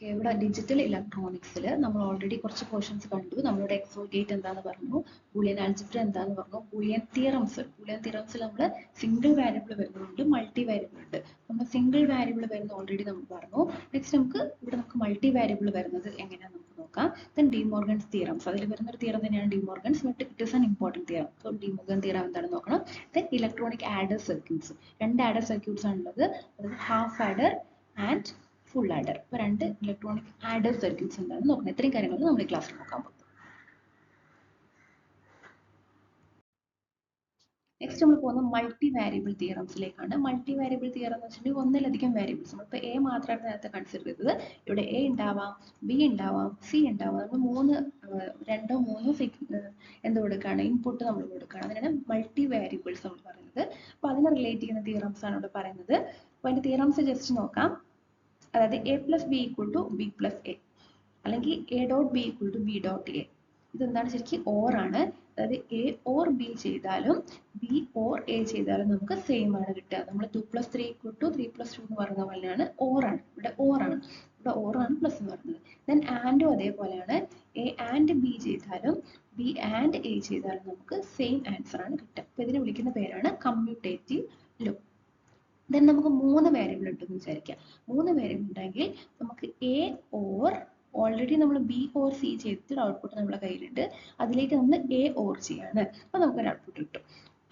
ഇവിടെ ഡിജിറ്റൽ ഇലക്ട്രോണിക്സിൽ നമ്മൾ ഓൾറെഡി കുറച്ച് പോർഷൻസ് കണ്ടു. നമ്മളുടെ എക്സോൾ ഗേറ്റ് എന്താന്ന് പറഞ്ഞു, ബൂളിയൻ ആൽജിബ്ര എന്താന്ന് പറഞ്ഞു, ബൂളിയൻ തിയറംസിൽ നമ്മൾ സിംഗിൾ വാരിയബിൾ വരുന്നുണ്ട്, മൾട്ടി വാരിയബിൾ ഉണ്ട്. നമ്മൾ സിംഗിൾ വാരിയബിൾ വരുന്ന ഓൾറെഡി നമ്മൾ പറഞ്ഞു. നെക്സ്റ്റ് നമുക്ക് മൾട്ടി വാരിയബിൾ വരുന്നത് എങ്ങനെയാണെന്ന് നമുക്ക് നോക്കാം. ദെൻ ഡിമോർഗൻസ് തിയറംസ്, അതിൽ വരുന്ന ഒരു തിയറം തന്നെയാണ് De Morgan's, but it is an important theorem. So De Morgan theorem എന്താണെന്ന് നോക്കണം. ദെൻ ഇലക്ട്രോണിക് ആഡർ സർക്യൂട്ട്സ്, രണ്ട് ആഡർ സർക്യൂട്ട്സ് ആണുള്ളത്, അതായത് half adder and full adder. ഇപ്പോൾ രണ്ട് ഇലക്ട്രോണിക് ആഡർ സർക്യൂട്ട്സ് എന്താണെന്ന് നോക്കണം. ഇത്രയും കാര്യങ്ങൾ നമ്മൾ ഈ ക്ലാസ്സിൽ നോക്കാൻ പോകും. നെക്സ്റ്റ് നമ്മൾ പോകുന്ന മൾട്ടി വാരിയബിൾ തിയറംസിലേക്കാണ്. മൾട്ടി വാരിയബിൾ തിയറം എന്ന് വെച്ചിട്ടുണ്ടെങ്കിൽ ഒന്നിലധികം വാരിയബിൾസ്, നമ്മളിപ്പോൾ എ മാത്രമാണ് നേരത്തെ കൺസിഡർ ചെയ്തത്. ഇവിടെ എ ഉണ്ടാവാം, ബി ഉണ്ടാവാം, സി ഉണ്ടാവാം. നമ്മൾ രണ്ടോ മൂന്നോ എന്ത് കൊടുക്കുകയാണ്, ഇൻപുട്ട് നമ്മൾ കൊടുക്കുകയാണ്. അതിനാണ് മൾട്ടി വാരിയബിൾസ് നമ്മൾ പറയുന്നത്. അപ്പോൾ അതിനെ റിലേറ്റ് ചെയ്യുന്ന തിയറംസ് ആണ് ഇവിടെ പറയുന്നത്. അപ്പോൾ അതിന്റെ തിയറംസ് ജസ്റ്റ് നോക്കാം. അതായത് A plus B equal to B plus A, അല്ലെങ്കിൽ A dot B equal to B dot A. ഇതെന്താണ്, ശരിക്കും ഓർ ആണ്. അതായത് എ ഓർ ബി ചെയ്താലും ബി ഓർ എ ചെയ്താലും നമുക്ക് സെയിം ആണ് കിട്ടുക. നമ്മൾ 2 + 3 = 3 + 2 എന്ന് പറയുന്ന പോലെയാണ് ഓർ ആണ്. ഇവിടെ ഓർ ആണ്, ഇവിടെ ഓർ ആണ് പ്ലസ് എന്ന് പറയുന്നത്. ദെൻ ആൻഡും അതേപോലെയാണ്. എ ആൻഡ് ബി ചെയ്താലും ബി ആൻഡ് എ ചെയ്താലും നമുക്ക് സെയിം ആൻസർ ആണ് കിട്ടുക. അപ്പോൾ ഇതിനെ വിളിക്കുന്ന പേരാണ് കമ്മ്യൂട്ടേറ്റീവ് ലോ. ദെൻ നമുക്ക് 3 വേരിയബിൾ ഉണ്ടെന്ന് വിചാരിക്കാം. 3 വേരിയബിൾ ഉണ്ടെങ്കിൽ നമുക്ക് എ ഓർ, ഓൾറെഡി നമ്മൾ ബി ഓർ സി ചെയ്തിട്ട് ഔട്ട്പുട്ട് നമ്മുടെ കയ്യിലുണ്ട്, അതിലേക്ക് നമ്മൾ എ ഓർ ചെയ്യാണ്. അപ്പോൾ നമുക്കൊരു ഔട്ട്പുട്ട് കിട്ടും.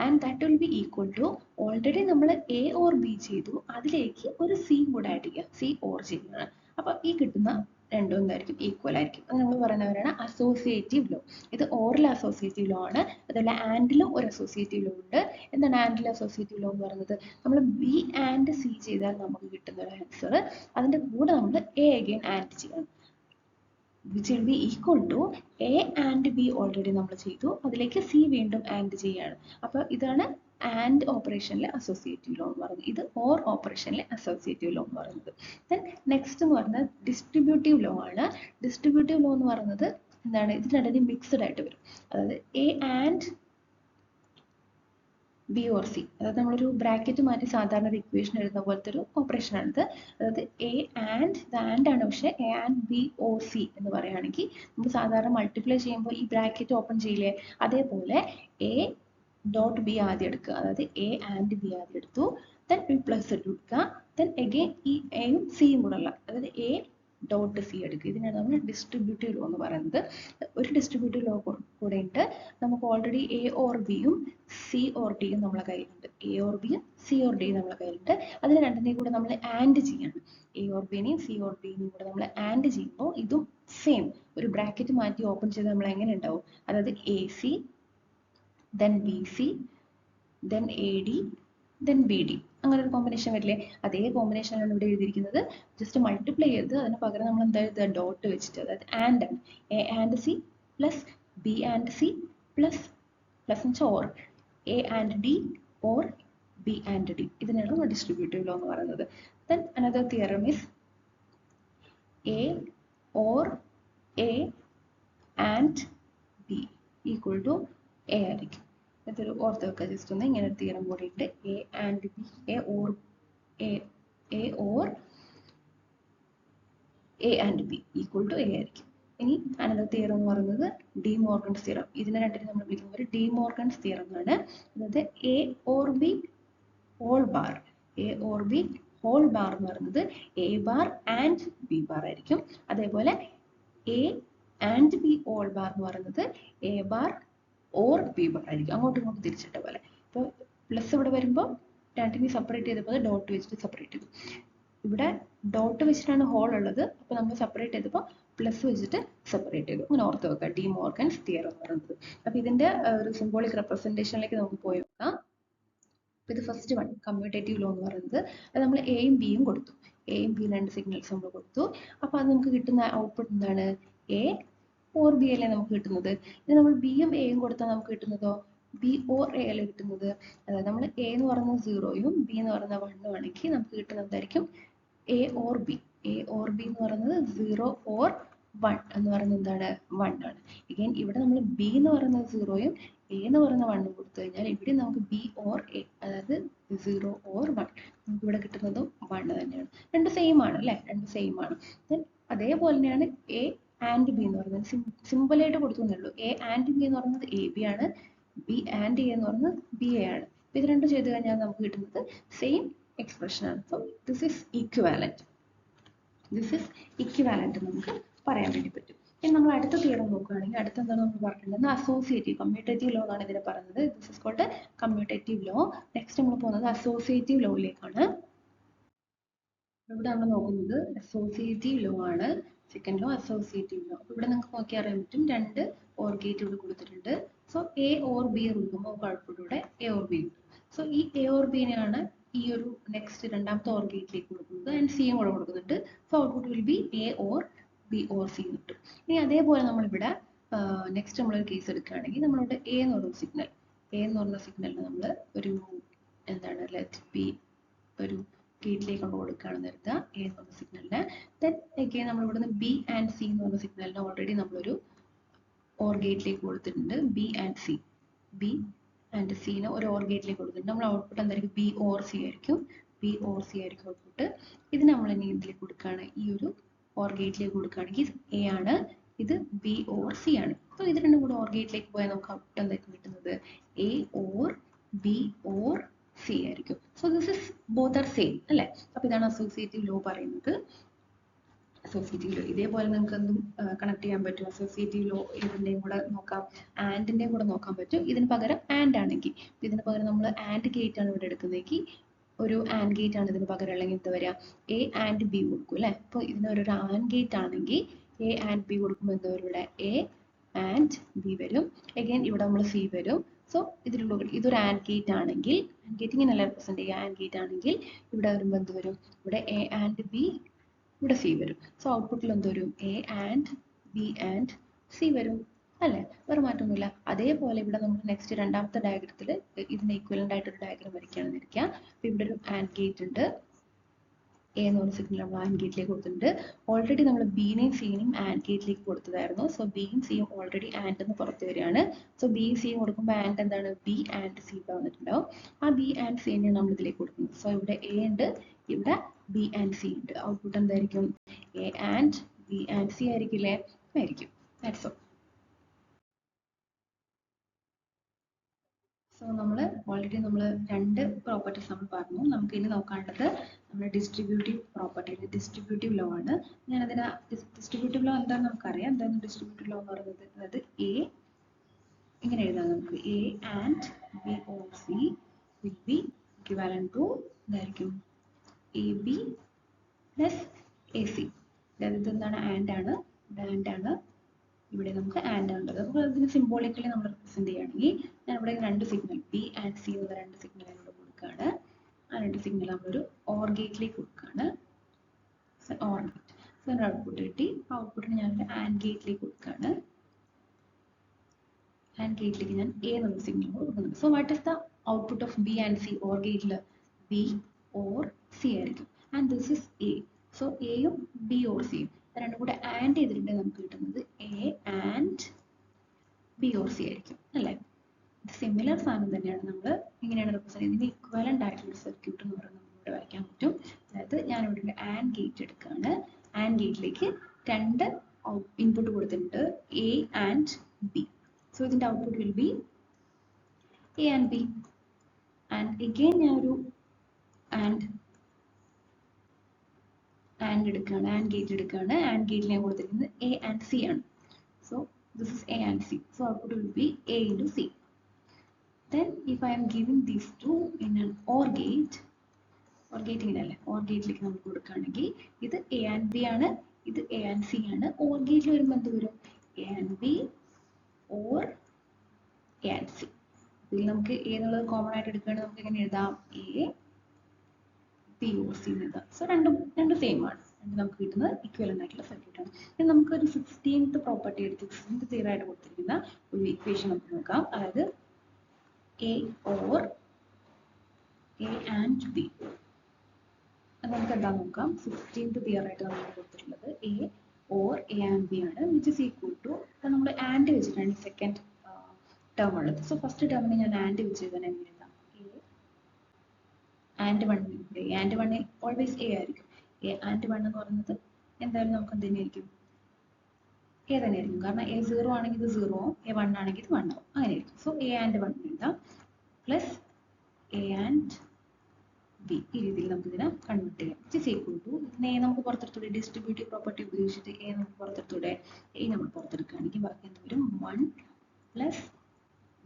And that will be equal to, already നമ്മൾ എ ഓർ ബി ചെയ്തു, അതിലേക്ക് ഒരു സി കൂടെ ആഡ് ചെയ്യുക, സി ഓർ ചെയ്യുകയാണ്. അപ്പോൾ ഈ കിട്ടുന്ന രണ്ടും എന്തായിരിക്കും, ഈക്വൽ ആയിരിക്കും. അത് നമ്മൾ പറയുന്നവരാണ് അസോസിയേറ്റീവ് ലോ. ഇത് ഓറൽ അസോസിയേറ്റീവ് ലോ ആണ്. അതുപോലെ ആൻഡിലും ഒരു അസോസിയേറ്റീവ് ലോ ഉണ്ട്. എന്താണ് ആൻഡിൽ അസോസിയേറ്റീവ് ലോ എന്ന് പറയുന്നത്? നമ്മൾ ബി ആൻഡ് സി ചെയ്താൽ നമുക്ക് കിട്ടുന്ന ഒരു ആൻസർ, അതിന്റെ കൂടെ നമ്മൾ എ അഗൈൻ ആൻഡ് ചെയ്യണം, which will be equal to A and B already നമ്മൾ ചെയ്തു, അതിലേക്ക് സി വീണ്ടും ആൻഡ് ചെയ്യാണ്. അപ്പോൾ ഇതാണ് ആൻഡ് ഓപ്പറേഷനിലെ അസോസിയേറ്റീവ് ലോ എന്ന് പറയുന്നത്. ഇത് ഓർ ഓപ്പറേഷനിലെ അസോസിയേറ്റീവ് ലോ എന്ന് പറയുന്നത്. ദെൻ നെക്സ്റ്റ് എന്ന് പറയുന്നത് ഡിസ്ട്രിബ്യൂട്ടീവ് ലോ ആണ്. ഡിസ്ട്രിബ്യൂട്ടീവ് ലോ എന്ന് പറയുന്നത് എന്താണ്, ഇതിനിടയിൽ മിക്സ്ഡ് ആയിട്ട് വരും. അതായത് A and B or C, അതായത് നമ്മളൊരു ബ്രാക്കറ്റ് മാറ്റി സാധാരണ ഒരു ഇക്വേഷൻ എഴുതുന്ന പോലത്തെ ഒരു ഓപ്പറേഷൻ ആണിത്. അതായത് എ ആൻഡ്, ഇത് ആൻഡ് ആണ്, പക്ഷേ a and b or c എന്ന് പറയുകയാണെങ്കിൽ നമ്മൾ സാധാരണ മൾട്ടിപ്ലൈ ചെയ്യുമ്പോൾ ഈ ബ്രാക്കറ്റ് ഓപ്പൺ ചെയ്യില്ലേ, അതേപോലെ എ ഡോട്ട് ബി ആദ്യം എടുക്കുക, അതായത് എ ആൻഡ് ബി ആദ്യം എടുത്തു, ദെൻ ബി പ്ലസ് എടുക്കുക, ദെൻ അഗെയിൻ ഈ എയും സിയും കൂടെ ഉള്ള, അതായത് എ ഡോട്ട് സി എടുക്കുക. ഇതിനാണ് നമ്മൾ ഡിസ്ട്രിബ്യൂട്ടീവ് ലോ എന്ന് പറയുന്നത്. ഒരു ഡിസ്ട്രിബ്യൂട്ടീവ് ലോ കൂടെ ഉണ്ട്. നമുക്ക് ഓൾറെഡി എ ഓർ ബിയും സി ഓർ ഡിയും നമ്മളെ കയ്യിലുണ്ട്. എ ഓർ ബിയും സി ഓർ ഡിയും നമ്മളെ കയ്യിലുണ്ട്. അതിന് രണ്ടിനെയും കൂടെ നമ്മൾ ആൻഡ് ചെയ്യണം. എ ഓർ ബിനെയും സി ഓർ ഡിനെയും കൂടെ നമ്മൾ ആൻഡ് ചെയ്യുമ്പോൾ ഇതും സെയിം ഒരു ബ്രാക്കറ്റ് മാറ്റി ഓപ്പൺ ചെയ്ത് നമ്മൾ എങ്ങനെ ഉണ്ടാവും, അതായത് A C, then B C, then A D, then B D, അങ്ങനെ ഒരു കോമ്പിനേഷൻ വരില്ലേ? അതേ കോമ്പിനേഷനാണ് ഇവിടെ എഴുതിയിരിക്കുന്നത്. ജസ്റ്റ് മൾട്ടിപ്ലൈ ചെയ്ത് അതിന് പകരം നമ്മൾ എന്താ എഴുതുക, ഡോട്ട് വെച്ചിട്ട്, അതായത് ആൻഡ് ആണ്. A and c plus b and c plus plus എന്ന് വെച്ചാൽ or a and d or b and d. ഇതിനാണ് ഡിസ്ട്രിബ്യൂട്ടീവ് ലോ എന്ന് പറയുന്നത്. Then another theorem is a or a and b equal to a ആയിരിക്കും. ഇതൊരു ഓർത്ത് വെക്കുക just ഒന്ന്. ഇങ്ങനെ ഒരു തിയറം കൂടി ഉണ്ട്. A and b, a or a and b equal to a ആയിരിക്കും. ഇനി അനദർ തിയറം എന്ന് പറയുന്നത് ഡിമോർഗൻസ് തിയറം. ഇതിനെ രണ്ടിനും നമ്മൾ വിളിക്കുന്നത് ഒരു ഡിമോർഗൻസ് തിയറം എന്നാണ്. അതായത് A or b whole bar, a or b whole bar എന്ന് പറയുന്നത് a bar and b bar ആയിരിക്കും. അതേപോലെ a and b whole bar എന്ന് പറയുന്നത് a bar or b bar ആയിരിക്കും. അങ്ങോട്ടും ഇങ്ങോട്ടും തിരിച്ചിട്ട പോലെ. ഇപ്പോൾ പ്ലസ് ഇവിടെ വരുമ്പോൾ രണ്ടിനെയും സെപ്പറേറ്റ് ചെയ്തപ്പോൾ ഡോട്ട് വെച്ചിട്ട് സെപ്പറേറ്റ് ചെയ്തു. ഇവിടെ ഡോട്ട് വെച്ചിട്ടാണ് ഹോൾ ഉള്ളത്, അപ്പോൾ നമ്മൾ സെപ്പറേറ്റ് ചെയ്തപ്പോൾ പ്ലസ് വെച്ചിട്ട് സെപ്പറേറ്റ് ചെയ്തു. അങ്ങനെ ഓർത്ത് വെക്കുക ഡിമോർഗൻസ് തിയറം എന്ന് പറയുന്നത്. അപ്പോൾ ഇതിന്റെ ഒരു സിംബോളിക് റെപ്രസെന്റേഷനിലേക്ക് നമുക്ക് പോയി നോക്കാം. ഇത് ഫസ്റ്റ് വൺ കമ്മ്യൂട്ടേറ്റീവ് ലോ എന്ന് പറയുന്നത്, അത് നമ്മൾ എയും ബിയും കൊടുത്തു, എയും ബിയും രണ്ട് സിഗ്നൽസ് നമ്മൾ കൊടുത്തു. അപ്പോൾ അത് നമുക്ക് കിട്ടുന്ന ഔട്ട്പുട്ട് എന്താണ്, എ ഓർ ബി അല്ലേ നമുക്ക് കിട്ടുന്നത്. ഇനി നമ്മൾ ബിയും എയും കൊടുത്താൽ നമുക്ക് കിട്ടുന്നതോ ബി ഓർ എ അല്ലേ കിട്ടുന്നത്. അതായത് നമ്മൾ എ എന്ന് പറയുന്നത് 0യും ബി എന്ന് പറയുന്നത് 1ഉം ആണെങ്കിൽ നമുക്ക് കിട്ടുന്നത് എന്തായിരിക്കും, A or B. A or B എന്ന് പറയുന്നത് 0 ഓർ 1 എന്ന് പറയുന്നത് എന്താണ്, 1 ആണ്. അഗൈൻ ഇവിടെ നമ്മൾ ബി എന്ന് പറയുന്നത് 0യും എ എന്ന് പറയുന്ന 1ഉം കൊടുത്തു കഴിഞ്ഞാൽ ഇവിടെ നമുക്ക് ബി ഓർ എ, അതായത് 0 ഓർ 1, നമുക്ക് ഇവിടെ കിട്ടുന്നതും 1 തന്നെയാണ്. രണ്ട് സെയിം ആണ് അല്ലേ, രണ്ട് സെയിം ആണ്. ദെൻ അതേപോലെ തന്നെയാണ് എ ആൻഡ് ബി എന്ന് പറയുന്നത്. സിമ്പിളായിട്ട് കൊടുത്തു എന്നേ ഉള്ളൂ. എ ആൻഡ് ബി എന്ന് പറയുന്നത് എ ബി ആണ്, ബി ആൻഡ് എ എന്ന് പറയുന്നത് ബി എ ആണ്. ഇത് രണ്ടും ചെയ്ത് കഴിഞ്ഞാൽ നമുക്ക് കിട്ടുന്നത് സെയിം എക്സ്പ്രഷൻ ആണ്. So this is equivalent. This is equivalent നമുക്ക് പറയാൻ വേണ്ടി പറ്റും. ഇനി നമ്മൾ അടുത്ത തിയറം നോക്കുകയാണെങ്കിൽ അടുത്ത എന്താണ് നമ്മൾ പറഞ്ഞിട്ടുള്ളത്? അസോസിയേറ്റീവ് കമ്മ്യൂട്ടേറ്റീവ് ലോ എന്നാണ് ഇതിനെ പറയുന്നത്. This is called commutative law. Next നമ്മൾ പോകുന്നത് അസോസിയേറ്റീവ് ലോയിലേക്കാണ്. ഇവിടെ നമ്മൾ നോക്കുന്നത് അസോസിയേറ്റീവ് ലോ ആണ്. Second law associative law. ഇവിടെ നിങ്ങൾക്ക് നോക്കി അറിയാൻ പറ്റും, രണ്ട് ഓർ ഗേറ്റ് ഇവിടെ കൊടുത്തിട്ടുണ്ട്. സോ എ ഓർ ബി കൊടുക്കുമ്പോൾ ഔട്ട്പുട്ടിലൂടെ എ ഓർ ബി കിട്ടും. സോ ഈ എ ഓർ ബിനെയാണ് ഈ ഒരു നെക്സ്റ്റ് രണ്ടാമത്തെ ഓർ ഗേറ്റിലേക്ക് കൊടുക്കുന്നത് ആൻഡ് സിയും കൂടെ കൊടുക്കുന്നുണ്ട്. So output will be a or B or C കിട്ടും. ഇനി അതേപോലെ നമ്മളിവിടെ നെക്സ്റ്റ് നമ്മളൊരു കേസ് എടുക്കുകയാണെങ്കിൽ നമ്മളിവിടെ എ എന്ന് പറയുന്ന സിഗ്നൽ, എ എന്ന് പറയുന്ന സിഗ്നലിന് നമ്മൾ ഒരു എന്താണ് ലെറ്റ് ബി ഒരു ഗേറ്റിലേക്ക് കൊണ്ട് കൊടുക്കുകയാണെന്ന് കരുതുക, എ എന്ന് പറഞ്ഞ സിഗ്നലിന്. ദെൻ അഗെയിൻ നമ്മൾ ഇവിടുന്ന് ബി ആൻഡ് സി എന്ന് പറഞ്ഞ സിഗ്നലിന് ഓൾറെഡി നമ്മളൊരു ഓർ ഗേറ്റിലേക്ക് കൊടുത്തിട്ടുണ്ട്. B and C, B and സിന് ഒരു ഓർ ഗേറ്റിലേക്ക് കൊടുത്തിട്ടുണ്ട്. നമ്മൾ ഔട്ട്പുട്ട് എന്തായിരിക്കും? ബി ഓർ സി ആയിരിക്കും. ബി ഓർ സി ആയിരിക്കും ഔട്ട്പുട്ട്. ഇത് നമ്മൾ ഇനി ഇതിലേക്ക് കൊടുക്കുകയാണ്, ഈ ഒരു ഓർ ഗേറ്റിലേക്ക് കൊടുക്കുകയാണെങ്കിൽ എ ആണ്, ഇത് ബി ഓർ സി ആണ്. സോ ഇത് രണ്ടും കൂടെ ഓർ ഗേറ്റിലേക്ക് പോയാൽ നമുക്ക് ഔട്ട്പുട്ട് എന്തായിരിക്കും കിട്ടുന്നത്? A or B or C ആയിരിക്കും. So this is both are same അല്ലേ? അപ്പൊ ഇതാണ് അസോസിയേറ്റീവ് ലോ പറയുന്നത്. അസോസിയേറ്റീവ് ലോ ഇതേപോലെ നിങ്ങൾക്ക് എന്തും കണക്ട് ചെയ്യാൻ പറ്റും. അസോസിയേറ്റീവ് ലോ ഇതിൻ്റെയും കൂടെ നോക്കാം, ആൻഡിൻ്റെയും കൂടെ നോക്കാൻ പറ്റും. ഇതിന് പകരം ആൻഡ് ആണെങ്കിൽ, ഇതിന് പകരം നമ്മൾ ആൻഡ് ഗേറ്റ് ആണ് ഇവിടെ എടുക്കുന്നതെങ്കിൽ ഒരു ആൻഡ് ഗേറ്റ് ആണ് ഇതിന് പകരം ഉള്ളെങ്കിൽ എന്താ വരിക? എ ആൻഡ് ബി കൊടുക്കും അല്ലേ? അപ്പോൾ ഇതിന് ഒരു ആൻഡ് ഗേറ്റ് ആണെങ്കിൽ എ ആൻഡ് ബി കൊടുക്കുമ്പോൾ എന്താ വരും? ഇവിടെ എ ആൻഡ് ബി വരും. അഗൈൻ ഇവിടെ നമ്മൾ സി വരും. സോ ഇതിലുള്ള ഇതൊരു ആൻഡ് ഗേറ്റ് ആണെങ്കിൽ, ആൻഡ് ഗേറ്റ് ഇങ്ങനെയല്ല റെപ്രസെന്റ് ചെയ്യുക, ആൻഡ് ഗേറ്റ് ആണെങ്കിൽ ഇവിടെ വരുമ്പോൾ എന്ത് വരും? ഇവിടെ എ ആൻഡ് ബി, ഇവിടെ സി വരും. സോ ഔട്ട്പുട്ടിൽ എന്ത് വരും? A and B and C വരും അല്ലേ? വേറെ മാറ്റമൊന്നുമില്ല. അതേപോലെ ഇവിടെ നമ്മൾ നെക്സ്റ്റ് രണ്ടാമത്തെ ഡയഗ്രത്തിൽ ഇതിന് ഈക്വലന്റ് ആയിട്ടൊരു ഡയഗ്രം വരയ്ക്കുകയാണെന്ന് ഇരിക്കുക. അപ്പോൾ ഇവിടെ ഒരു ആൻഡ് ഗേറ്റ് ഉണ്ട്, എ എന്ന് പറഞ്ഞ സിഗ്നൽ നമ്മൾ ആൻഡ് ഗേറ്റിലേക്ക് കൊടുത്തിട്ടുണ്ട്. ഓൾറെഡി നമ്മൾ ബിനെയും സിനെയും ആൻഡ് ഗേറ്റിലേക്ക് കൊടുത്തതായിരുന്നു. സോ ബിയും സിയും ഓൾറെഡി ആൻഡ് എന്ന് പുറത്ത് വരികയാണ്. സോ ബിയും സിയും കൊടുക്കുമ്പോൾ ആൻഡ് എന്താണ്? ബി ആൻഡ് സി വന്നിട്ടുണ്ടാവും. ആ ബി ആൻഡ് സി തന്നെയാണ് നമ്മൾ ഇതിലേക്ക് കൊടുക്കുന്നത്. സോ ഇവിടെ എ ഉണ്ട്, ഇവിടെ ബി ആൻഡ് സി ഉണ്ട്. ഔട്ട്പുട്ട് എന്തായിരിക്കും? A and B and C ആയിരിക്കില്ലേ? ആയിരിക്കും. That's all. സോ നമ്മൾ ഓൾറെഡി നമ്മൾ രണ്ട് പ്രോപ്പർട്ടീസ് നമ്മൾ പറഞ്ഞു. നമുക്ക് ഇനി നോക്കാനുള്ളത് നമ്മുടെ ഡിസ്ട്രിബ്യൂട്ടീവ് പ്രോപ്പർട്ടി, ഡിസ്ട്രിബ്യൂട്ടീവ് ലോ ആണ്. ഞാനതിന് ഡിസ്ട്രിബ്യൂട്ടീവ് ലോ എന്താണെന്ന് നമുക്കറിയാം. എന്താണ് ഡിസ്ട്രിബ്യൂട്ടീവ് ലോ എന്ന് പറയുന്നത്? അതായത് എ ഇങ്ങനെ എഴുതാം നമുക്ക്, A and B or C will be equivalent to എന്തായിരിക്കും? A B plus A C. അതായത് ഇതെന്താണ്? ആൻഡ് ആണ്, ഇവിടെ ആൻഡ് ആണ്, ഇവിടെ നമുക്ക് ആൻഡ് ഉള്ളത്. അപ്പോൾ ഇതിന് സിംബോളിക്കലി നമ്മൾ റെപ്രസെന്റ് ചെയ്യുകയാണെങ്കിൽ ഞാൻ ഇവിടെ രണ്ട് സിഗ്നൽ ബി ആൻഡ് സി എന്ന രണ്ട് സിഗ്നൽ ഇവിടെ കൊടുക്കുകയാണ്. ആ രണ്ട് സിഗ്നൽ നമ്മളൊരു ഓർ ഗേറ്റിലേക്ക് കൊടുക്കുകയാണ്. Or gate. സോ ഒരു ഔട്ട്പുട്ട് കിട്ടി. ആ ഔട്ട്പുട്ടിന് ഞാൻ ഒരു ആൻഡ് ഗേറ്റിലേക്ക് കൊടുക്കുകയാണ്. ആൻഡ് ഗേറ്റിലേക്ക് ഞാൻ എ എന്നുള്ള സിഗ്നൽ കൊടുക്കുന്നുണ്ട്. So what is the output of B and C or ഗേറ്റിൽ? ബി ഓർ സി ആയിരിക്കും. And this is A. So എയും ബി ഓർ സിയും രണ്ടും കൂടെ ആൻഡ് ചെയ്തിട്ടുണ്ടെങ്കിൽ നമുക്ക് കിട്ടുന്നത് A and B or C ആയിരിക്കും അല്ലേ? സിമിലർ സാധനം തന്നെയാണ് നമ്മൾ ഇങ്ങനെയാണ് റെപ്രസെന്റ് ചെയ്യുന്നത്. ഇതിന് ഇക്വലന്റ് ആയിട്ടുള്ള സർക്യൂട്ട് എന്ന് പറയുന്നത് ഇവിടെ വരയ്ക്കാൻ പറ്റും. അതായത് ഞാനിവിടെ ഒരു ആൻഡ് ഗേറ്റ് എടുക്കുകയാണ്. ആൻഡ് ഗേറ്റിലേക്ക് രണ്ട് ഇൻപുട്ട് കൊടുത്തിട്ടുണ്ട്, എ ആൻഡ് ബി. സോ ഇതിന്റെ output will be A and B. And again ഞാനൊരു ആൻഡ് എടുക്കുകയാണ്, ആൻഡ് ഗേറ്റ് എടുക്കുകയാണ്. ആൻഡ് ഗേറ്റിൽ ഞാൻ കൊടുത്തിരിക്കുന്നത് എ ആൻഡ് സി ആണ്. So this is A and C. So output will be A into C. Then if I am giving these two in an OR gate, OR gate ഇങ്ങനെയല്ലേ, OR ഗേറ്റിലേക്ക് നമ്മൾ കൊടുക്കുകയാണെങ്കിൽ ഇത് A and B ആണ്, ഇത് A and C ആണ്. OR ഗേറ്റിൽ വരുമ്പോൾ എന്ത് വരും? A and B or a and C. ഇതിൽ നമുക്ക് എ എന്നുള്ളത് കോമൺ ആയിട്ട് എടുക്കുകയാണെങ്കിൽ നമുക്ക് എങ്ങനെ എഴുതാം? എ ബി ഓർ സി എന്ന് എഴുതാം. സോ രണ്ടും സെയിം ആണ്. നമുക്ക് കിട്ടുന്നത് ഇക്വലന്റ് ആയിട്ടുള്ള സർക്യൂട്ട് ആണ്. ഇനി നമുക്കൊരു 16th പ്രോപ്പർട്ടി എടുത്ത് 16th തിയറി ആയിട്ട് കൊടുത്തിരിക്കുന്ന ഒരു ഇക്വേഷൻ നമുക്ക് നോക്കാം. അതായത് A or A and B. അത് നമുക്ക് എന്താ നോക്കാം. 16th തിയറി ആയിട്ട് നമ്മൾ കൊടുത്തിട്ടുള്ളത് A or A and B ആണ്, which is equal to, അപ്പോൾ നമ്മൾ ആൻഡ് വെച്ചിട്ടാണ് സെക്കൻഡ് ടേം ഉള്ളത്. സോ ഫസ്റ്റ് ടേമിന് ഞാൻ ആൻഡ് വെച്ച് എഴുതാൻ എങ്ങനെ എഴുതാം? A and 1. A and 1 always A ആയിരിക്കും. A and 1 എന്ന് പറയുന്നത് എന്തായാലും നമുക്ക് എന്ത് തന്നെയായിരിക്കും, എ തന്നെയായിരിക്കും. കാരണം എ 0 ആണെങ്കിൽ ഇത് 0 ആവും, എ 1 ആണെങ്കിൽ ഇത് 1 ആവും, അങ്ങനെയായിരിക്കും. സോ എ ആൻഡ് 1 എഴുതാം, പ്ലസ് എ ആൻഡ് ബി. ഈ രീതിയിൽ നമുക്ക് ഇതിനെ കൺവേർട്ട് ചെയ്യാം. ഇറ്റ് ഈസ് ഈക്വൽ ടു, ഇതിനെ നമുക്ക് പുറത്തെടുത്തൂടെ, ഡിസ്ട്രിബ്യൂട്ടീവ് പ്രോപ്പർട്ടി ഉപയോഗിച്ചിട്ട് എ നമുക്ക് പുറത്തെടുത്തൂടെ. എ നമ്മൾ പുറത്തെടുക്കുകയാണെങ്കിൽ ബാക്കി എന്ത് വരും, 1 പ്ലസ്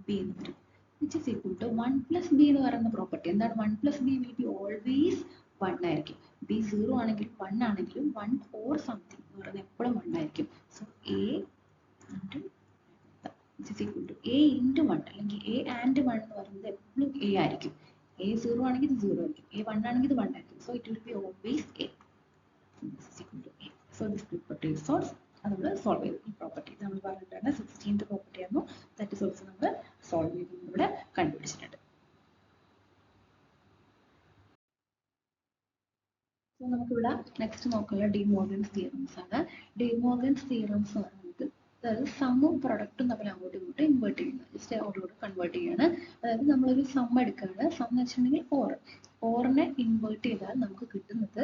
ബി എന്ന് വരും. Which is equal to 1 plus b എന്ന് പറയുന്ന പ്രോപ്പർട്ടി എന്താണ്, 1 plus b will be always 1 ആയിരിക്കും. ബി 0 ആണെങ്കിലും 1 ആണെങ്കിലും 1 ഓർ സംതിങ് എന്ന് പറയുന്നത് എപ്പോഴും 1 ആയിരിക്കും. So a into which is equal to a into 1 അല്ലെങ്കിൽ എ ആൻഡ് 1 എന്ന് പറയുന്നത് എപ്പോഴും എ ആയിരിക്കും. എ 0 ആണെങ്കിൽ ഇത് 0 ആയിരിക്കും, എ 1 ആണെങ്കിൽ ഇത് 1 ആയിരിക്കും. So it will be always A. So this property is solve. അത് നമ്മൾ സോൾവ് ചെയ്തു. ഈ പ്രോപ്പർട്ടി നമ്മൾ പറഞ്ഞിട്ടാണ് 16th പ്രോപ്പർട്ടി ആയിരുന്നു. ദാറ്റ് ഇസ് ഓൾസോ നമ്മൾ സോൾവ് ചെയ്ത് ഇവിടെ കണ്ടുപിടിച്ചിട്ടുണ്ട്. സോ നമുക്കിവിടെ നെക്സ്റ്റ് നോക്കുക ഡി മോർഗൻസ് തിയറംസ് ആണ്. ഡി മോർഗൻസ് തിയറംസ് പറയുന്നത് അതായത് സമ്മും പ്രൊഡക്റ്റും തമ്മിൽ അങ്ങോട്ടും ഇങ്ങോട്ടും ഇൻവേർട്ട് ചെയ്യുന്നത്, ജസ്റ്റ് അങ്ങോട്ടും കൺവേർട്ട് ചെയ്യാണ്. അതായത് നമ്മളൊരു സം എടുക്കുകയാണ്, സം എന്ന് വെച്ചിട്ടുണ്ടെങ്കിൽ ഓറിനെ ഇൻവേർട്ട് ചെയ്താൽ നമുക്ക് കിട്ടുന്നത്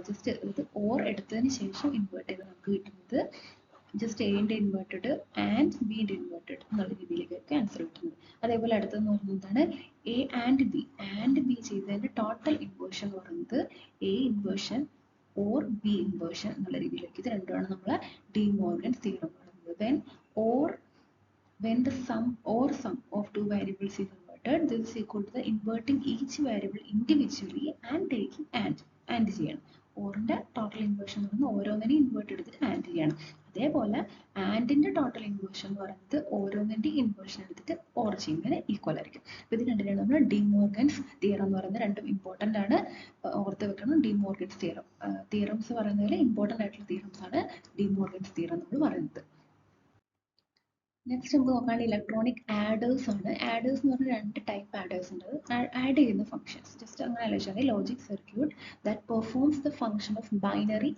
ജസ്റ്റ് ഇത് ഓർ എടുത്തതിന് ശേഷം ഇൻവേർട്ട് ചെയ്താൽ നമുക്ക് കിട്ടുന്നത് ജസ്റ്റ് എന്റെ ഇൻവേർട്ടഡ് ആൻഡ് ബിന്റെ ഇൻവേർട്ടഡ് എന്നുള്ള രീതിയിലേക്കൊക്കെ ആൻസർ കിട്ടുന്നത്. അതേപോലെ അടുത്തെന്ന് പറയുന്നത് എന്താണ്, എ ആൻഡ് ബി ചെയ്തതിന്റെ ടോട്ടൽ ഇൻവേർഷൻ എന്ന് പറയുന്നത് A inversion or B inversion എന്നുള്ള രീതിയിലേക്ക്. ഇത് രണ്ടുമാണ് നമ്മളെ ഡി മോർഗൻസ് തിയറം പറയുന്നത്. when the sum of two variables is inverted, this is equal to the inverting each variable individually and taking and ചെയ്യണം. ഓറിന്റെ ടോട്ടൽ ഇൻവേർഷൻ എന്ന് പറയുന്നത് ഓരോന്നിനെയും ഇൻവേർട്ട് എടുത്തിട്ട് ആൻഡ് ചെയ്യണം. അതേപോലെ ആൻഡിന്റെ ടോട്ടൽ ഇൻവേർഷൻ എന്ന് പറയുന്നത് ഓരോന്നിന്റെ ഇൻവേർഷൻ എടുത്തിട്ട് ഓർ ചെയ്യുന്നതിന് ഈക്വൽ ആയിരിക്കും. അപ്പോൾ ഇത് രണ്ടിനാണ് നമ്മൾ ഡി മോർഗൻസ് തിയറം എന്ന് പറയുന്നത്. രണ്ടും ഇമ്പോർട്ടൻ്റ് ആണ്, ഓർത്ത് വെക്കണം. ഡി മോർഗൻസ് തിയറംസ് പറയുന്നതിൽ ഇമ്പോർട്ടൻ്റ് ആയിട്ടുള്ള തിയറംസ് ആണ് ഡി മോർഗൻസ് തിയറം നമ്മൾ പറയുന്നത്. നെക്സ്റ്റ് നമുക്ക് നോക്കാൻ ഇലക്ട്രോണിക് ആഡേഴ്സ് ആണ്. ആഡേഴ്സ് എന്ന് പറഞ്ഞാൽ രണ്ട് ടൈപ്പ് ആഡേഴ്സ് ഉണ്ട്. ആഡ് ചെയ്യുന്ന ഫംഗ്ഷൻസ് ജസ്റ്റ് അങ്ങനെ ആലോചിച്ചാൽ logic circuit that performs the function of binary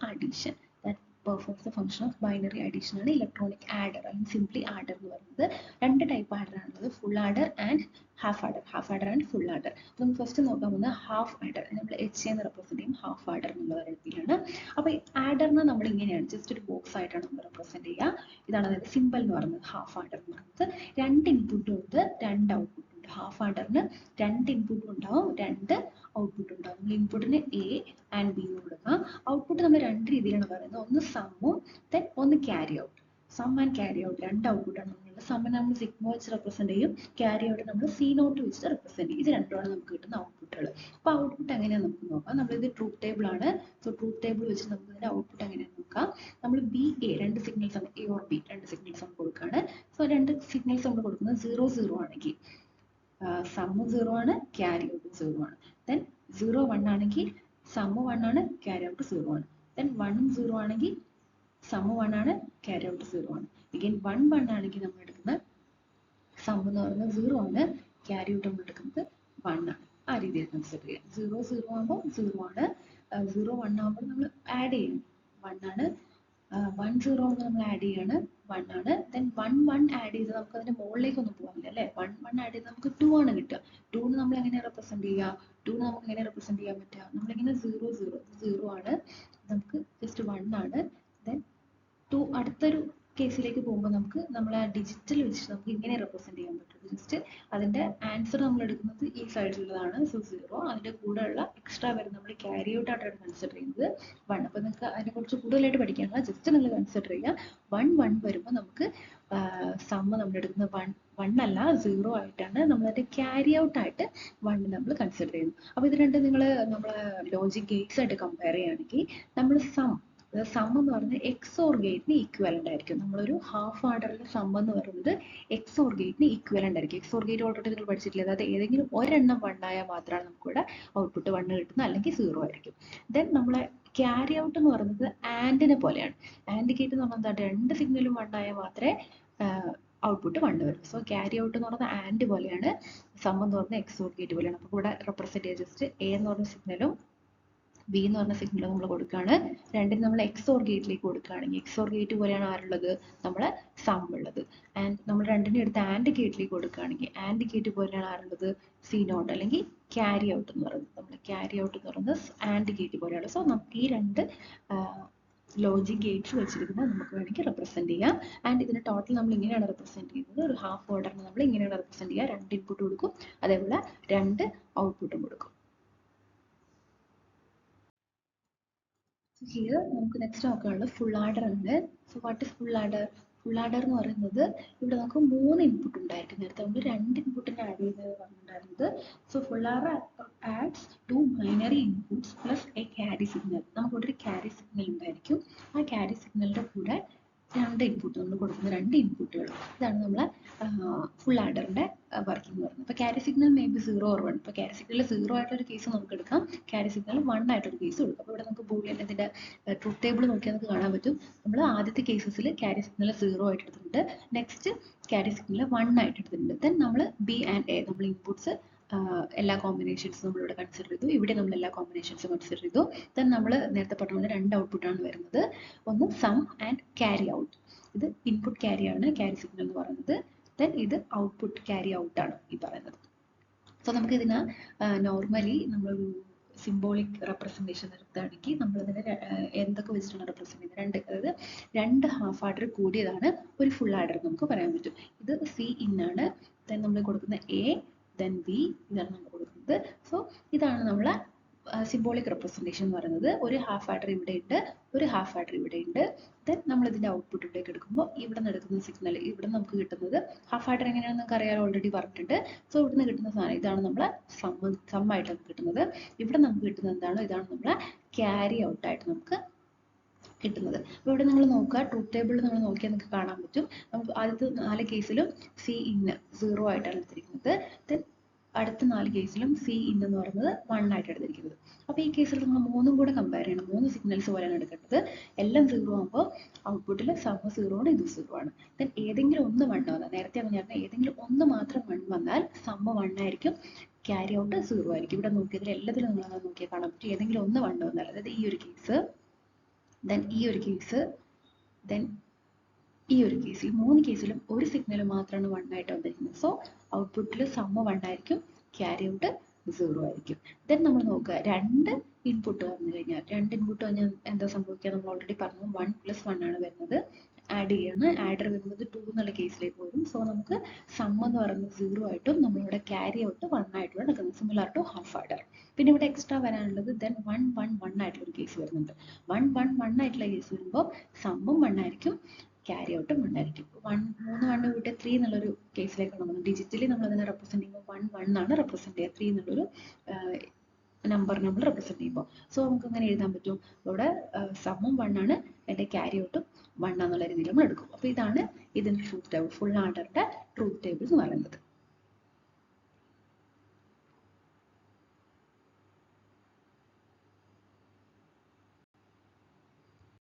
addition ആണ് ഇലക്ട്രോണിക് ആഡർ അല്ലെങ്കിൽ സിംപ്ലി ആഡർ എന്ന് പറയുന്നത്. രണ്ട് ടൈപ്പ് ആഡർ ആണുള്ളത്, full adder and half adder and full adder. നമുക്ക് ഫസ്റ്റ് നോക്കാൻ പോകുന്നത് ഹാഫ് ആഡർ, നമ്മൾ എച്ച് എന്ന് റെപ്രസെന്റ് ചെയ്യും, ഹാഫ് ആഡർ എന്നുള്ള രീതിയിലാണ്. അപ്പോൾ ഈ ആഡറിനെ നമ്മൾ ഇങ്ങനെയാണ് ജസ്റ്റ് ഒരു ബോക്സ് ആയിട്ടാണ് നമ്മൾ റെപ്രസെന്റ് ചെയ്യുക. ഇതാണ് അതിന്റെ സിമ്പിൾ എന്ന് പറയുന്നത്. ഹാഫ് ആഡർ എന്ന് പറയുന്നത് രണ്ട് ഇൻപുട്ടും ഉണ്ട്, രണ്ട് ഔട്ട്പുട്ടും ഉണ്ട്. ഹാഫ് ആഡറിന് രണ്ട് ഇൻപുട്ടും ഉണ്ടാവും, രണ്ട് ഔട്ട്പുട്ട് ഉണ്ടാവും. നമ്മൾ ഇൻപുട്ടിന് എ ആൻഡ് ബി എന്ന് കൊടുക്കാം. ഔട്ട്പുട്ട് നമ്മൾ രണ്ട് രീതിയിലാണ് പറയുന്നത്, ഒന്ന് സമ്മും ദെൻ ഒന്ന് carry out. Sum and carry out രണ്ട് ഔട്ട്പുട്ടാണ് നമ്മളുള്ളത്. സമ്മിനെ നമ്മൾ സിഗ്മ വെച്ച് റെപ്രസെന്റ് ചെയ്യും, ക്യാരി ഔട്ട് നമ്മൾ സി നോട്ട് വെച്ച് റെപ്രസെന്റ് ചെയ്യും. ഇത് രണ്ടുമാണ് നമുക്ക് കിട്ടുന്ന ഔട്ട്പുട്ടുകൾ. അപ്പോൾ ഔട്ട്പുട്ട് എങ്ങനെയാണെന്ന് നമുക്ക് നോക്കാം. നമ്മളിത് ട്രൂത്ത് ടേബിൾ ആണ്. സോ ട്രൂത്ത് ടേബിൾ വെച്ച് നമുക്ക് ഇതിന്റെ ഔട്ട്പുട്ട് എങ്ങനെയാണെന്ന് നോക്കാം. നമ്മൾ ബി എ രണ്ട് സിഗ്നൽസ് ആണ്, എ ഓർ ബി രണ്ട് സിഗ്നൽസ് നമ്മൾ കൊടുക്കുകയാണ്. സോ രണ്ട് സിഗ്നൽസ് നമ്മൾ കൊടുക്കുന്നത് 0 0 ആണെങ്കിൽ സമ്മ് 0 ആണ്, ക്യാരി ഔട്ട് 0 ആണ്. ദെൻ 0 1 ആണെങ്കിൽ സമ്മ് 1 ആണ്, ക്യാരി ഔട്ട് 0 ആണ്. ദെൻ 1 0 ആണെങ്കിൽ സമ്മ് 1 ആണ്, ക്യാരി ഔട്ട് 0 ആണ്. അഗൈൻ 1 1 ആണെങ്കിൽ നമ്മൾ എടുക്കുന്ന സമ്മ് എന്ന് പറയുന്നത് 0 ആണ്, ക്യാരി ഔട്ട് നമ്മൾ എടുക്കുന്നത് 1 ആണ്. ആ രീതിയിൽ കൺസിഡർ ചെയ്യാം. 0 0 ആകുമ്പോൾ 0 ആണ്, 0 1 ആകുമ്പോൾ നമ്മൾ ആഡ് ചെയ്യും 1 ആണ്, 1 0 ആകുമ്പോൾ നമ്മൾ ആഡ് ചെയ്യാണ് 1 ആണ്. ദെൻ 1 1 ആഡ് ചെയ്ത് നമുക്ക് അതിന്റെ മുകളിലേക്കൊന്നും പോകാനില്ല അല്ലേ. 1 1 ആഡ് ചെയ്ത് നമുക്ക് 2 ആണ് കിട്ടുക. 2 നമ്മൾ എങ്ങനെ റെപ്രസെന്റ് ചെയ്യുക, 2 നമുക്ക് എങ്ങനെ റെപ്രസെന്റ് ചെയ്യാൻ പറ്റുക, നമ്മളിങ്ങനെ 0 0 0 ആണ്, നമുക്ക് ജസ്റ്റ് 1 ആണ്. ദെൻ 2 അടുത്തൊരു കേസിലേക്ക് പോകുമ്പോൾ നമുക്ക് നമ്മളെ ഡിജിറ്റൽ വെച്ചിട്ട് നമുക്ക് ഇങ്ങനെ റെപ്രസെന്റ് ചെയ്യാൻ പറ്റും. ജസ്റ്റ് അതിന്റെ ആൻസർ നമ്മൾ എടുക്കുന്നത് ഈ സൈഡിലുള്ളതാണ്. സോ 0 അതിന്റെ കൂടെയുള്ള എക്സ്ട്രാ വരുന്ന നമ്മൾ ക്യാരി ഔട്ട് ആയിട്ടാണ് കൺസിഡർ ചെയ്യുന്നത് 1. അപ്പോൾ നിങ്ങൾക്ക് അതിനെ കുറിച്ച് കൂടുതലായിട്ട് പഠിക്കാനുള്ള ജസ്റ്റ് നിങ്ങൾ കൺസിഡർ ചെയ്യുക. 1 1 വരുമ്പോൾ നമുക്ക് സമ്മ് നമ്മൾ എടുക്കുന്നത് 1 അല്ല 0 ആയിട്ടാണ്. നമ്മളതിന്റെ ക്യാരി ഔട്ട് ആയിട്ട് 1 നമ്മൾ കൺസിഡർ ചെയ്യുന്നു. അപ്പോൾ ഇത് രണ്ട് നിങ്ങൾ നമ്മളെ ലോജിക് ഗേറ്റ്സ് ആയിട്ട് കമ്പയർ ചെയ്യുകയാണെങ്കിൽ നമ്മൾ സം എന്ന് പറയുന്നത് എക്സ് ഓർ ഗേറ്റിന് ഈക്വലന്റ് ആയിരിക്കും. നമ്മളൊരു ഹാഫ് ആർഡറിലെ സം എന്ന് പറയുന്നത് എക്സ് ഓർ ഗേറ്റിന് ഈക്വലന്റ് ആയിരിക്കും. എക്സ് ഓർ ഗേറ്റ് ഓൾറെഡി നിങ്ങൾ പഠിച്ചിട്ടില്ല, അതായത് ഏതെങ്കിലും ഒരെണ്ണം 1 ആയാൽ മാത്രമാണ് നമുക്കിവിടെ ഔട്ട്പുട്ട് 1 കിട്ടുന്നത്, അല്ലെങ്കിൽ 0 ആയിരിക്കും. ദെൻ നമ്മളെ ക്യാരി ഔട്ട് എന്ന് പറയുന്നത് ആൻഡിനെ പോലെയാണ്. ആൻഡ് ഗേറ്റ് എന്ന് പറഞ്ഞാൽ എന്താ, രണ്ട് സിഗ്നലും 1 ആയാൽ മാത്രമേ ഔട്ട്പുട്ട് 1 വരും. സോ ക്യാരി ഔട്ട് എന്ന് പറയുന്നത് ആൻഡ് പോലെയാണ്, സം എന്ന് പറയുന്നത് എക്സ് ഓർ ഗേറ്റ് പോലെയാണ്. അപ്പോൾ ഇവിടെ റെപ്രസെന്റ് ചെയ്യുക ജസ്റ്റ് എ എന്ന് പറഞ്ഞ സിഗ്നലും ബി എന്ന് പറഞ്ഞ സിഗ്നൽ നമ്മൾ കൊടുക്കുകയാണ്. രണ്ടിന് നമ്മൾ എക്സ് ഓർ ഗേറ്റിലേക്ക് കൊടുക്കുകയാണെങ്കിൽ എക്സ് ഓർ ഗേറ്റ് പോലെയാണ് ആരുള്ളത്, നമ്മളെ സം ഉള്ളത്. ആൻഡ് നമ്മൾ രണ്ടിനും എടുത്ത് ആൻഡ് ഗേറ്റിലേക്ക് കൊടുക്കുകയാണെങ്കിൽ ആൻഡ് ഗേറ്റ് പോലെയാണ് ആരുള്ളത്, സി നോട്ട് അല്ലെങ്കിൽ ക്യാരി ഔട്ട് എന്ന് പറയുന്നത്. നമ്മൾ ക്യാരി ഔട്ട് എന്ന് പറയുന്നത് ആൻഡ് ഗേറ്റ് പോലെയാണ്. സോ നമുക്ക് ഈ രണ്ട് ലോജിക് ഗേറ്റ്സ് വെച്ചിരിക്കുന്നത് നമുക്ക് വേണമെങ്കിൽ റെപ്രസെന്റ് ചെയ്യാം. ആൻഡ് ഇതിന് ടോട്ടൽ നമ്മൾ ഇങ്ങനെയാണ് റെപ്രസെന്റ് ചെയ്യുന്നത്. ഒരു ഹാഫ് ഓർഡറിന് നമ്മൾ ഇങ്ങനെയാണ് റെപ്രസെന്റ് ചെയ്യുക. 2 ഇൻപുട്ട് കൊടുക്കും, അതേപോലെ 2 ഔട്ട്പുട്ടും കൊടുക്കും. ഹിയർ നമുക്ക് നെക്സ്റ്റ് നോക്കാനുള്ളത് ഫുൾ ആഡർ ആണ്. So what is full adder? Full adder എന്ന് പറയുന്നത് ഇവിടെ നമുക്ക് 3 ഇൻപുട്ട് ഉണ്ടായിരിക്കും. നേരത്തെ നമ്മൾ 2 ഇൻപുട്ടിന് ആഡ് ചെയ്ത് പറഞ്ഞിട്ടുണ്ടായിരുന്നത്. So full adder adds 2 binary inputs plus a carry signal. നമുക്കിവിടെ ഒരു ക്യാരി സിഗ്നൽ ഉണ്ടായിരിക്കും. ആ ക്യാരി സിഗ്നലിന്റെ കൂടെ 2 ഇൻപുട്ട്, നമ്മൾ കൊടുക്കുന്ന 2 ഇൻപുട്ടുകൾ. ഇതാണ് നമ്മളെ ഫുൾ ആഡറിന്റെ വർക്കിംഗ് എന്ന് പറയുന്നത്. അപ്പോൾ carry signal may be 0 or 1. ഇപ്പോൾ ക്യാരി സിഗ്നൽ 0 ആയിട്ടൊരു കേസ് നമുക്ക് എടുക്കാം, ക്യാരി സിഗ്നൽ 1 ആയിട്ടൊരു കേസ് കൊടുക്കാം. അപ്പോൾ ഇവിടെ നമുക്ക് ബൂളിയൻ ഇതിന്റെ ട്രൂത്ത് ടേബിൾ നോക്കിയാൽ നമുക്ക് കാണാൻ പറ്റും. നമ്മൾ ആദ്യത്തെ കേസസിൽ ക്യാരി സിഗ്നൽ 0 ആയിട്ട് എടുത്തിട്ടുണ്ട്, നെക്സ്റ്റ് ക്യാരി സിഗ്നൽ 1 ആയിട്ട് എടുത്തിട്ടുണ്ട്. ദെൻ നമ്മൾ ബി ആൻഡ് എ നമ്മൾ ഇൻപുട്ട്സ് എല്ലാ കോമ്പിനേഷൻസും നമ്മളിവിടെ കൺസിഡർ ചെയ്തു. ഇവിടെ നമ്മൾ എല്ലാ കോമ്പിനേഷൻസും കൺസിഡർ ചെയ്തു. ദെൻ നമ്മൾ നേരത്തെ പറഞ്ഞ പോലെ 2 ഔട്ട്പുട്ടാണ് വരുന്നത്. ഒന്ന് സം ആൻഡ് ക്യാരി ഔട്ട്. ഇത് ഇൻപുട്ട് ക്യാരി ആണ്, ക്യാരി സിഗ്നൽ എന്ന് പറയുന്നത്. ദെൻ ഇത് ഔട്ട്പുട്ട് ക്യാരി ഔട്ട് ആണ് ഈ പറയുന്നത്. സോ നമുക്ക് ഇതിന് നോർമലി നമ്മളൊരു സിംബോളിക് റെപ്രസെൻറ്റേഷൻ എടുക്കുകയാണെങ്കിൽ നമ്മളിതിനെ എന്തൊക്കെ വെച്ചിട്ടാണ് റെപ്രസെൻറ്റ് ചെയ്യുന്നത്? അതായത് 2 ഹാഫ് ആഡർ കൂടിയതാണ് ഒരു ഫുൾ ആഡർ നമുക്ക് പറയാൻ പറ്റും. ഇത് സി ഇൻ ആണ്. ദെൻ നമ്മൾ കൊടുക്കുന്ന എ, ദെൻ ബി, ഇതാണ് നമ്മൾ കൊടുക്കുന്നത്. സോ ഇതാണ് നമ്മളെ സിംബോളിക് റെപ്രസെൻറ്റേഷൻ എന്ന് പറയുന്നത്. ഒരു ഹാഫ് ആഡർ ഇവിടെ ഉണ്ട്, ഒരു ഹാഫ് ആഡർ ഇവിടെ ഉണ്ട്. ദെൻ നമ്മൾ ഇതിന്റെ ഔട്ട്പുട്ട് ഇവിടേക്ക് എടുക്കുമ്പോൾ ഇവിടെ നിന്ന് എടുക്കുന്ന സിഗ്നൽ ഇവിടെ നമുക്ക് കിട്ടുന്നത് ഹാഫ് ആഡർ എങ്ങനെയാണെന്ന് നമുക്ക് അറിയാൻ ഓൾറെഡി പറഞ്ഞിട്ടുണ്ട്. സോ ഇവിടുന്ന് കിട്ടുന്ന സാധനം ഇതാണ് നമ്മളെ സമ്മായിട്ട് നമുക്ക് കിട്ടുന്നത്. ഇവിടെ നമുക്ക് കിട്ടുന്നത് എന്താണോ ഇതാണ് നമ്മളെ ക്യാരി ഔട്ടായിട്ട് നമുക്ക് കിട്ടുന്നത്. അപ്പോൾ ഇവിടെ നിങ്ങൾ നോക്കുക, ട്രൂത്ത് ടേബിളിൽ നമ്മൾ നോക്കിയാൽ നിങ്ങൾക്ക് കാണാൻ പറ്റും. നമുക്ക് ആദ്യത്തെ 4 കേസിലും സി ഇൻ 0 ആയിട്ടാണ് എടുത്തിരിക്കുന്നത്. ദെൻ അടുത്ത 4 കേസിലും സി ഇൻ എന്ന് പറയുന്നത് 1 ആയിട്ട് എടുത്തിരിക്കുന്നത്. അപ്പോൾ ഈ കേസിൽ നമ്മൾ 3ഉം കൂടെ കമ്പയർ ചെയ്യണം. 3 സിഗ്നൽസ് പോലെയാണ് എടുക്കേണ്ടത്. എല്ലാം 0 ആകുമ്പോൾ ഔട്ട്പുട്ടിൽ സമ്മ് 0 ആണ്, ഇത് 0 ആണ്. ദെൻ ഏതെങ്കിലും ഒന്ന് 1 വന്നാൽ, നേരത്തെ പറഞ്ഞാൽ ഏതെങ്കിലും ഒന്ന് മാത്രം 1 വന്നാൽ സമ്മ് 1 ആയിരിക്കും, ക്യാരി ഔട്ട് 0 ആയിരിക്കും. ഇവിടെ നോക്കിയതിൽ എല്ലാത്തിലും നിങ്ങൾ നോക്കിയാൽ കാണാൻ പറ്റും ഏതെങ്കിലും ഒന്ന് 1 വന്നാൽ, അതായത് ഈ ഒരു കേസ്, ദെൻ ഈ ഒരു കേസ്, ദെൻ ഈ ഒരു കേസ്, ഈ 3 കേസിലും ഒരു സിഗ്നൽ മാത്രമാണ് 1 ആയിട്ട് വന്നിരിക്കുന്നത്. സോ ഔട്ട്പുട്ടിൽ സമ്മ് 1 ആയിരിക്കും, ക്യാരി ഔട്ട് 0 ആയിരിക്കും. ദെൻ നമ്മൾ നോക്കുക, 2 ഇൻപുട്ട് വന്നു കഴിഞ്ഞാൽ, 2 ഇൻപുട്ട് കഴിഞ്ഞാൽ എന്താ സംഭവിക്കുക? നമ്മൾ ഓൾറെഡി പറഞ്ഞു 1 + 1 ആണ് വരുന്നത്. ആഡ് ചെയ്യാണ്, ആഡർ വരുന്നത് 2 എന്നുള്ള കേസിലേക്ക് വരും. സോ നമുക്ക് സമ്മ് എന്ന് പറയുന്നത് 0 ആയിട്ടും നമ്മളിവിടെ ക്യാരി ഔട്ട് 1 ആയിട്ടും എടുക്കുന്നത്, സിമിലർ ടു ഹാഫ് ആഡർ. പിന്നെ ഇവിടെ എക്സ്ട്രാ വരാനുള്ളത് ദെൻ 1 1 1 ആയിട്ടുള്ള ഒരു കേസ് വരുന്നുണ്ട്. 1 1 1 ആയിട്ടുള്ള കേസ് വരുമ്പോൾ സമ്മും 1 ആയിരിക്കും, ക്യാരി ഔട്ടും 1 ആയിരിക്കും. 3 1 കൂട്ടി 3 എന്നുള്ളൊരു കേസിലേക്കാണ് നമ്മൾ ഡിജിറ്റലി നമ്മൾ അതിനെ റെപ്രസെന്റ് ചെയ്യുമ്പോൾ 1 1 ആണ് റെപ്രസെന്റ് ചെയ്യുക, 3 എന്നുള്ളൊരു നമ്പർ നമ്മൾ റെപ്രസെന്റ് ചെയ്യുമ്പോൾ. സോ നമുക്ക് അങ്ങനെ എഴുതാൻ പറ്റും, ഇവിടെ സമ്മും 1 ആണ്, എൻ്റെ ക്യാരി ഔട്ടും 1 എന്നുള്ള രീതിയിൽ നമ്മൾ എടുക്കും. അപ്പോൾ ഇതാണ് ഇതിൻ്റെ ട്രൂത്ത് ടേബിൾ, ഫുൾ ആഡറിന്റെ ട്രൂത്ത് ടേബിൾ എന്ന് പറയുന്നത്.